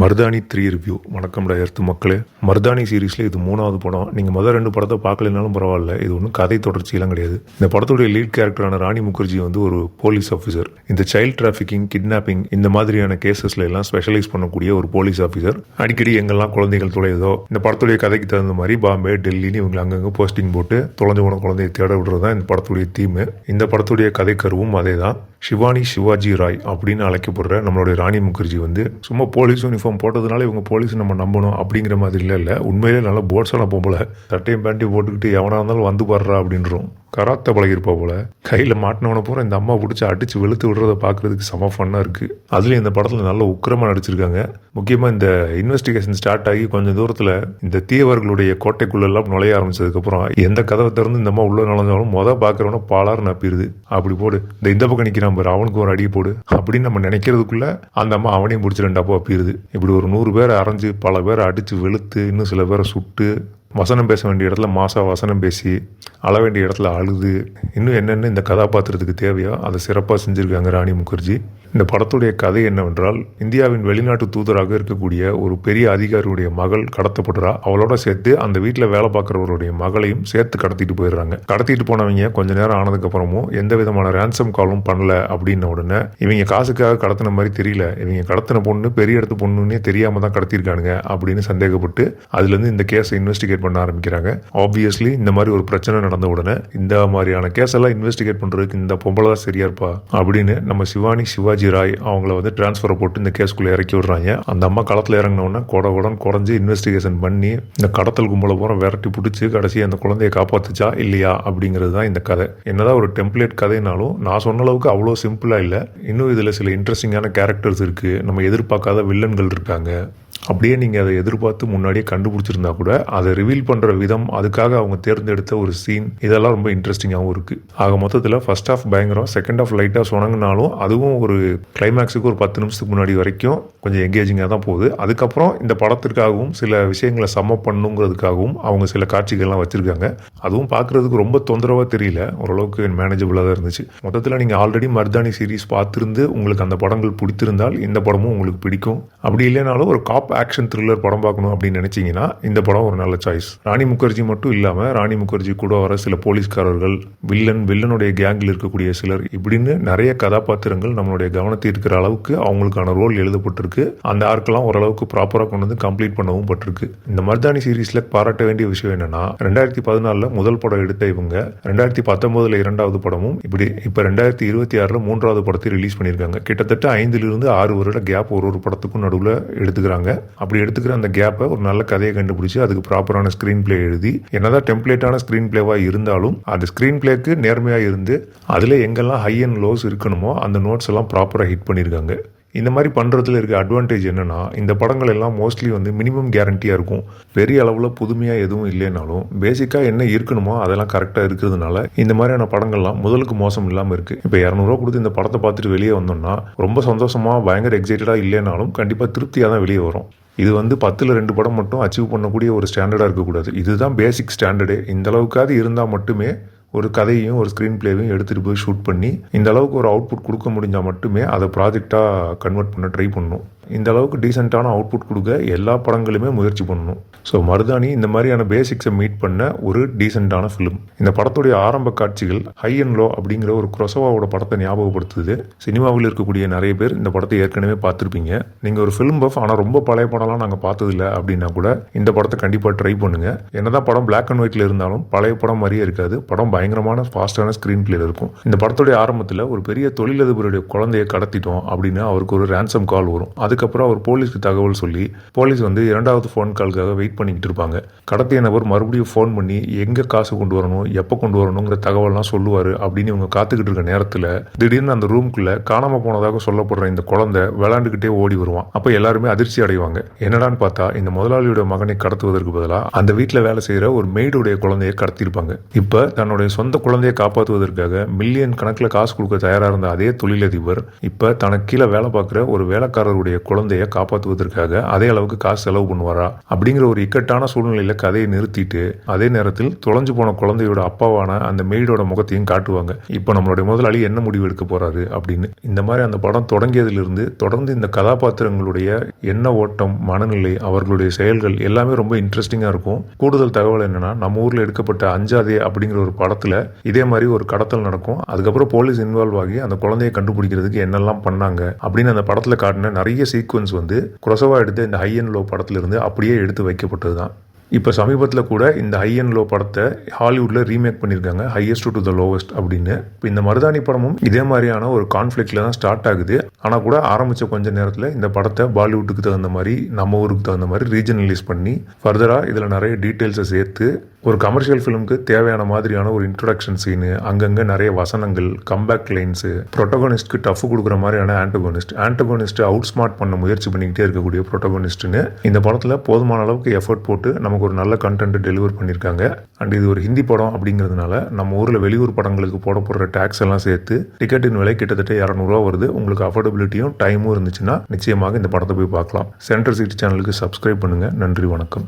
மருதாணி 3 review. வணக்கம்டா earth மக்களே. மருதாணி சீரீஸில் இது 3வது படம். நீங்கள் முதல் 2 படத்தை பார்க்கலனாலும் பரவாயில்ல, இது ஒன்றும் கதை தொடர்ச்சியெல்லாம் கிடையாது. இந்த படத்துடைய லீட் கேரக்டரான ராணி முகர்ஜி வந்து ஒரு போலீஸ் ஆஃபீஸர். இந்த சைல்ட் டிராஃபிக்கிங், கிட்னாப்பிங் இந்த மாதிரியான கேசஸ்ல எல்லாம் ஸ்பெஷலைஸ் பண்ணக்கூடிய ஒரு போலீஸ் ஆஃபீஸர். அடிக்கடி எங்கெல்லாம் குழந்தைகள் தொலையுதோ, இந்த படத்துடைய கதைக்கு தகுந்த மாதிரி பாம்பே, டெல்லின்னு இவங்க அங்கங்கே போஸ்டிங் போட்டு தொலைஞ்சு போன குழந்தையை தேட விடுறது தான் இந்த படத்துடைய தீம். இந்த படத்துடைய கதை கருவும் அதே தான். ஷிவானி சிவாஜி ராய் அப்படின்னு அழைக்கப்படுற நம்மளுடைய ராணி முகர்ஜி வந்து சும்மா போலீஸ் யூனிஃபார்ம் போட்டதுனால இவங்க போலீஸ் நம்ம நம்பணும் அப்படிங்கிற மாதிரி இல்லை. உண்மையிலே நல்லா போர்ட்ஸான போல சட்டையும் பேண்ட்டையும் போட்டுக்கிட்டு எவனா இருந்தாலும் வந்து பாடுறா அப்படின்றோம். கராத்த பழகிருப்பா போல. கையில் மாட்டினவனை பூரா இந்த அம்மா பிடிச்சி அடிச்சு வெளுத்து விடுறத பார்க்கறதுக்கு செம ஃபன்னாக இருக்குது. அதுலேயும் இந்த படத்தில் நல்ல உக்கிரமாக நடிச்சிருக்காங்க. முக்கியமாக இந்த இன்வெஸ்டிகேஷன் ஸ்டார்ட் ஆகி கொஞ்சம் தூரத்தில் இந்த தீயவர்களுடைய கோட்டைக்குள்ளெல்லாம் நுழைய ஆரம்பிச்சதுக்கப்புறம் எந்த கதவை திறந்து இந்த அம்மா உள்ள நுழைஞ்சாலும் பார்க்குறவன பாலாறு நப்பிடுது. அப்படி போடு, இந்த பக்கம் நிற்கிறான் பாரு, அவனுக்கு ஒரு அடி போடு அப்படின்னு நம்ம நினைக்கிறதுக்குள்ள அந்த அம்மா அவனையும் பிடிச்சி 2 அப்போ அப்பிடுது. இப்படி ஒரு 100 பேரை அரைஞ்சு பல பேரை அடித்து வெளுத்து இன்னும் சில பேரை சுட்டு வசனம் பேச வேண்டிய இடத்துல மாசா வசனம் பேசி அழ வேண்டிய இடத்துல அழுது இன்னும் என்னென்ன இந்த கதாபாத்திரத்துக்கு தேவையோ அதை சிறப்பாக செஞ்சுருக்காங்க ராணி முகர்ஜி. இந்த படத்துடைய கதை என்னவென்றால், இந்தியாவின் வெளிநாட்டு தூதராக இருக்கக்கூடிய ஒரு பெரிய அதிகாரியுடைய மகள் கடத்தப்படுறா. அவளோட சேர்த்து அந்த வீட்டில் வேலை பார்க்குறவருடைய மகளையும் சேர்த்து கடத்திட்டு போயிடுறாங்க. கடத்திட்டு போனவங்க கொஞ்ச நேரம் ஆனதுக்கப்புறமும் எந்த விதமான ரேன்சம் காலும் பண்ணல அப்படின்ன உடனே இவங்க காசுக்காக கடத்தின மாதிரி தெரியல, இவங்க கடத்தின பொண்ணு பெரிய இடத்து பொண்ணுன்னே தெரியாம தான் கடத்திருக்கானுங்க அப்படின்னு சந்தேகப்பட்டு அதுலேருந்து இந்த கேஸை இன்வெஸ்டிகேட் பண்ண ஆரம்பிக்கிறாங்க. ஆப்வியஸ்லி இந்த மாதிரி ஒரு பிரச்சனை நடந்த உடனே இந்த மாதிரியான கேஸ் எல்லாம் இன்வெஸ்டிகேட் பண்றதுக்கு இந்த பொம்பளை தான் சரியா இருப்பா அப்படின்னு நம்ம சிவானி சிவாஜி ராய் அவங்கள வந்து டிரான்ஸ்ஃபரை போட்டு இந்த கேஸ்குள்ள இறக்கி விடுறாங்க. அந்த அம்மா களத்தில் இறங்கினோன்னா கொடன் குறைஞ்சு இன்வெஸ்டிகேஷன் பண்ணி இந்த கடத்தல் கும்பலை பூரா விரட்டி பிடிச்சி கடைசி அந்த குழந்தையை காப்பாத்துச்சா இல்லையா அப்படிங்கிறது தான் இந்த கதை. என்னதான் ஒரு டெம்ப்ளேட் கதைனாலும் நான் சொன்ன அளவுக்கு அவ்வளோ சிம்பிளா இல்லை. இன்னும் இதுல சில இன்ட்ரெஸ்டிங்கான கேரக்டர்ஸ் இருக்கு, நம்ம எதிர்பார்க்காத வில்லன்கள் இருக்காங்க. அப்படியே நீங்கள் அதை எதிர்பார்த்து முன்னாடியே கண்டுபிடிச்சிருந்தா கூட அதை ரிவீல் பண்ணுற விதம், அதுக்காக அவங்க தேர்ந்தெடுத்த ஒரு சீன், இதெல்லாம் ரொம்ப இன்ட்ரெஸ்டிங்காகவும் இருக்குது. ஆக மொத்தத்தில் ஃபர்ஸ்ட் ஹாஃப் பயங்கரம், செகண்ட் ஹாஃப் லைட்டாக சொன்னாங்கனாலும் அதுவும் ஒரு கிளைமேக்ஸுக்கு ஒரு 10 நிமிஷத்துக்கு முன்னாடி வரைக்கும் கொஞ்சம் எங்கேஜிங்காக தான் போகுது. அதுக்கப்புறம் இந்த படத்திற்காகவும் சில விஷயங்களை சம பண்ணுங்கிறதுக்காகவும் அவங்க சில காட்சிகள்லாம் வச்சுருக்காங்க. அதுவும் பார்க்குறதுக்கு ரொம்ப தொந்தரவாக தெரியல, ஓரளவுக்கு மேனேஜபிளாக தான் இருந்துச்சு. மொத்தத்தில் நீங்கள் ஆல்ரெடி மருதாணி சீரீஸ் பார்த்துருந்து உங்களுக்கு அந்த படங்கள் பிடித்திருந்தால் இந்த படமும் உங்களுக்கு பிடிக்கும். அப்படி இல்லைனாலும் ஒரு காப் ஆக்ஷன் த்ரில்லர் படம் பார்க்கணும் அப்படின்னு நினைச்சீங்கன்னா இந்த படம் ஒரு நல்ல சாய்ஸ். ராணி முகர்ஜி மட்டும் இல்லாம ராணி முகர்ஜி கூட வர சில போலீஸ்காரர்கள், வில்லனுடைய கேங்கில் இருக்கக்கூடிய சிலர், இப்படின்னு நிறைய கதாபாத்திரங்கள் நம்மளுடைய கவனத்தை இருக்கிற அளவுக்கு அவங்களுக்கான ரோல் எழுதப்பட்டிருக்கு. அந்த ஆர்க்கெல்லாம் ஓரளவுக்கு ப்ராப்பரா கொண்டு வந்து கம்ப்ளீட் பண்ணவும் பட்டிருக்கு. இந்த மருதாணி சீரீஸ்ல பாராட்ட வேண்டிய விஷயம் என்னன்னா, 2014 முதல் படம் எடுத்த இவங்க 2019 2வது படமும், இப்படி இப்ப 2026 3வது படத்தை ரிலீஸ் பண்ணியிருக்காங்க. கிட்டத்தட்ட 5 to 6 வருட கேப் ஒரு படத்துக்கும் நடுவில் எடுத்துக்கிறாங்க. அப்படி எடுத்துக்கிற அந்த கேப்பை ஒரு நல்ல கதையை கண்டுபிடிச்சு அதுக்கு ப்ராப்பரான ஸ்கிரீன் பிளே எழுதி, என்னதான் டெம்ப்ளேட்டான ஸ்கிரீன் பிளேவா இருந்தாலும் அந்த ஸ்கிரீன் பிளேக்கு நேர்மையா இருந்து அதுல எங்கெல்லாம் ஹை அண்ட் லோஸ் இருக்கணுமோ அந்த நோட்ஸ் எல்லாம் ப்ராப்பரா ஹிட் பண்ணியிருக்காங்க. இந்த மாதிரி பண்ணுறதுல இருக்க அட்வான்டேஜ் என்னன்னா, இந்த படங்கள் எல்லாம் மோஸ்ட்லி வந்து மினிமம் கேரண்டியாக இருக்கும். பெரிய அளவில் புதுமையாக எதுவும் இல்லைனாலும் பேசிக்காக என்ன இருக்கணுமோ அதெல்லாம் கரெக்டாக இருக்கிறதுனால இந்த மாதிரியான படங்கள்லாம் முதலுக்கு மோசம் இல்லாமல் இருக்குது. இப்போ 200 ரூபா கொடுத்து இந்த படத்தை பார்த்துட்டு வெளியே வந்தோம்னா ரொம்ப சந்தோஷமாக பயங்கர எக்ஸைட்டடாக இல்லைனாலும் கண்டிப்பாக திருப்தியாக தான் வெளியே வரும். இது வந்து 10ல் 2 படம் மட்டும் அச்சீவ் பண்ணக்கூடிய ஒரு ஸ்டாண்டர்டாக இருக்கக்கூடாது. இதுதான் பேசிக் ஸ்டாண்டர்டு. இந்த அளவுக்காவது இருந்தால் மட்டுமே ஒரு கதையும் ஒரு ஸ்க்ரீன் பிளேவையும் எடுத்துகிட்டு போய் ஷூட் பண்ணி இந்த அளவுக்கு ஒரு அவுட்புட் கொடுக்க முடிஞ்சால் மட்டுமே அதை ப்ராஜெக்டாக கன்வெர்ட் பண்ண ட்ரை பண்ணணும். இந்த அளவுக்கு டீசெண்டான அவுட்புட் கொடுக்க எல்லா படங்களுமே முயற்சி பண்ணணும். ஸோ மருதாணி இந்த மாதிரியான பேசிக்ஸை மீட் பண்ண ஒரு டீசெண்டான ஃபிலிம். இந்த படத்துடைய ஆரம்ப காட்சிகள் ஹை அண்ட் லோ அப்படிங்கிற ஒரு குரோசவாவோட படத்தை ஞாபகப்படுத்துது. சினிமாவில் இருக்கக்கூடிய நிறைய பேர் இந்த படத்தை ஏற்கனவே பார்த்துருப்பீங்க. நீங்கள் ஒரு ஃபிலிம் பஃப், ஆனால் ரொம்ப பழைய படம்லாம் நாங்கள் பார்த்ததில்ல அப்படின்னா கூட இந்த படத்தை கண்டிப்பாக ட்ரை பண்ணுங்க. என்னதான் படம் பிளாக் அண்ட் ஒயிட்ல இருந்தாலும் பழைய படம் மாதிரியே இருக்காது. படம் பயங்கரமான ஃபாஸ்டான ஸ்கிரீன் பிளேல இருக்கும். இந்த படத்துடைய ஆரம்பத்தில் ஒரு பெரிய தொழிலதிபருடைய குழந்தையை கடத்திட்டோம் அப்படின்னு அவருக்கு ஒரு ரேன்சம் கால் வரும். அதுக்கப்புறம் அவர் போலீஸ்க்கு தகவல் சொல்லி போலீஸ் வந்து 2வது ஃபோன் கால்காக வெயிட் பண்ணிக்கிட்டு இருப்பாங்க. கடத்திய நபர் மறுபடியும் ஃபோன் பண்ணி எங்கே காசு கொண்டு வரணும், எப்போ கொண்டு வரணுங்கிற தகவல்லாம் சொல்லுவார் அப்படின்னு இவங்க காத்துக்கிட்டு இருக்க நேரத்தில் திடீர்னு அந்த ரூம்குள்ள காணாம போனதாக சொல்லப்படுற இந்த குழந்தை விளையாண்டுக்கிட்டே ஓடி வருவான். அப்போ எல்லாருமே அதிர்ச்சி அடைவாங்க. என்னடான்னு பார்த்தா இந்த முதலாளியோட மகனை கடத்துவதற்கு பதிலாக அந்த வீட்டில் வேலை செய்கிற ஒரு மெய்டுடைய குழந்தையை கடத்திருப்பாங்க. இப்போ தன்னுடைய சொந்த குழந்தையை காப்பாற்றுவதற்காக மில்லியன் கணக்கில் காசு கொடுக்க தயாராக இருந்த அதே தொழிலதிபர் இப்போ தனக்கு கீழே வேலை பார்க்குற ஒரு வேலைக்காரருடைய குழந்தைய காப்பாற்றுவதற்காக அதே அளவுக்கு காசு செலவு பண்ணுவாரா அப்படிங்கிற ஒரு இக்கட்டான சூழ்நிலையில கதையை நிறுத்திட்டு அதே நேரத்தில் தொலைஞ்சு போன குழந்தையோட அப்பாவான அந்த மெய்டோட முகத்தையும் காட்டுவாங்க. இப்போ நம்மளுடைய முதலாளி என்ன முடிவு எடுக்க போறாரு அப்படின்னு. இந்த மாதிரி அந்த படம் தொடங்கியதிலிருந்து தொடர்ந்து இந்த கதாபாத்திரங்களுடைய எண்ண ஓட்டம், மனநிலை, அவர்களுடைய செயல்கள் எல்லாமே ரொம்ப இன்ட்ரெஸ்டிங்கா இருக்கும். கூடுதல் தகவல் என்னன்னா, நம்ம ஊர்ல எடுக்கப்பட்ட அஞ்சாதே அப்படிங்கிற ஒரு படத்துல இதே மாதிரி ஒரு கடத்தல் நடக்கும். அதுக்கப்புறம் போலீஸ் இன்வால்வ் ஆகி அந்த குழந்தையை கண்டுபிடிக்கிறதுக்கு என்னெல்லாம் பண்ணாங்க அப்படின்னு அந்த படத்துல காட்டின நிறைய சீக்வன்ஸ் வந்து குரோசவா எடுத்த இந்த ஹை அண்ட் லோ படத்துல இருந்து அப்படியே எடுத்து வைக்கப்பட்டதுதான். இப்போ சமீபத்தில் கூட இந்த ஹை அண்ட் லோ படத்தை ஹாலிவுட்டில் ரீமேக் பண்ணியிருக்காங்க, ஹையஸ்ட் டு த லோவஸ்ட் அப்படின்னு. இப்போ இந்த மருதாணி படமும் இதே மாதிரியான ஒரு கான்ஃப்ளிக்டில் தான் ஸ்டார்ட் ஆகுது. ஆனால் கூட ஆரம்பித்த கொஞ்ச நேரத்தில் இந்த படத்தை பாலிவுட்டுக்கு தகுந்த மாதிரி, நம்ம ஊருக்கு தகுந்த மாதிரி ரீஜனலைஸ் பண்ணி ஃபர்தராக இதில் நிறைய டீட்டெயில்ஸை சேர்த்து ஒரு கமர்ஷியல் ஃபிலிமுக்கு தேவையான மாதிரியான ஒரு இன்ட்ரொடக்ஷன் சீனு, அங்கங்கே நிறைய வசனங்கள், கம்பேக் லைன்ஸு, ப்ரொட்டகோனிஸ்ட்க்கு டஃப் கொடுக்குற மாதிரியான ஆன்டகோனிஸ்ட் அவுட் ஸ்மார்ட் பண்ண முயற்சி பண்ணிக்கிட்டே இருக்கக்கூடிய ப்ரொட்டகோனிஸ்ட்னு இந்த படத்தில் போதுமான அளவுக்கு எஃபர்ட் போட்டு நமக்கு ஒரு நல்ல கண்டென்ட் டெலிவர் பண்ணியிருக்காங்க. அண்ட் இது ஒரு ஹிந்தி படம் அப்படிங்கிறதுனால நம்ம ஊரில் வெளியூர் படங்களுக்கு போடுற டேக்ஸ் எல்லாம் சேர்த்து டிக்கெட்டின் விலை கிட்டத்தட்ட 200 ரூபா வருது. உங்களுக்கு அஃபோர்டபிலிட்டியும் டைமும் இருந்துச்சுன்னா நிச்சயமாக இந்த படத்தை போய் பார்க்கலாம். சென்ட்ரல் சிட்டி சேனலுக்கு சப்ஸ்கிரைப் பண்ணுங்கள். நன்றி, வணக்கம்.